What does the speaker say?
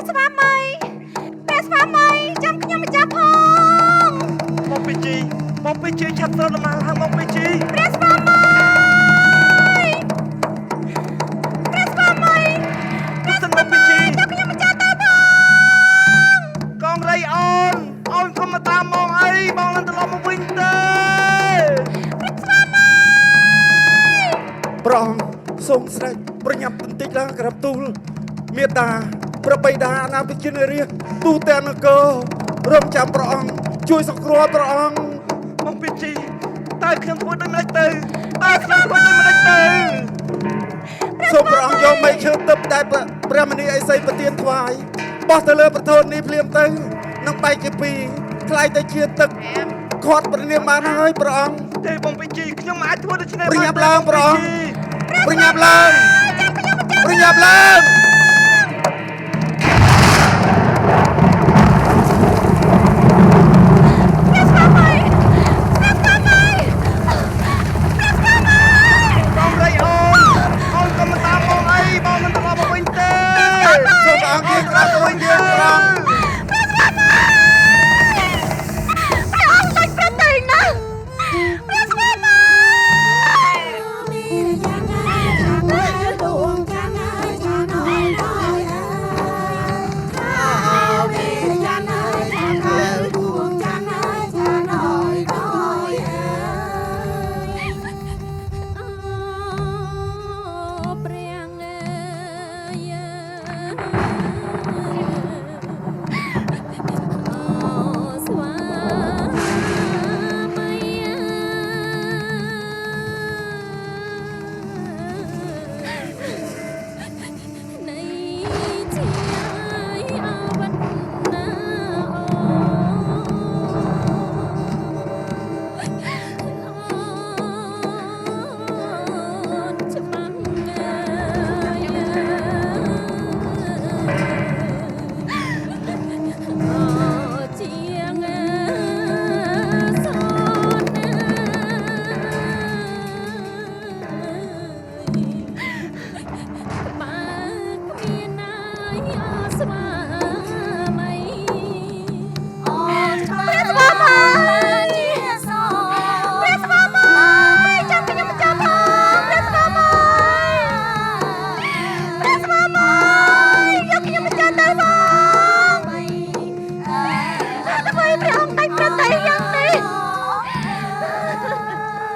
ស្វាមីព្រះស្វាមីចាំខ្ញុំម្ចាស់ផង មកពីជីឆាប់ត្រូវដំណើរឡើងមកពីជី ព្រះស្វាមីព្រះស្វាមី សិនមកពីជី ចាំខ្ញុំម្ចាស់ទៅផង កងរៃអូនកុំមកតាមមកអីបងឡើងត្រឡប់មកវិញទេ ព្រះស្វាមី ប្រងសូមស្ដេចប្រញាប់បន្តិចឡើងក្រាបទូលមេត្តាប្របីតាអាណាពិជនរាជទូទាំងនគររំចាំព្រះអង្គជួយសង្គ្រោះព្រះអង្គ មកពីជីតើខ្ញុំធ្វើដូចម្ដេចទៅសូមព្រះអង្គយកមេឈើទឹកតែព្រះមនីអេសីប្រទានថ្វាយបោះទៅលើប្រធននេះភ្លាមទៅនឹងបែកជាពីរខ្លាយទៅជាទឹកខាត់ព្រះនាមបានហើយព្រះអង្គ ទេបងពីជីខ្ញុំអាចធ្វើដូច្នេះ ប្រញាប់ឡើងព្រះអង្គប្រញាប់ឡើងប្រញាប់ឡើង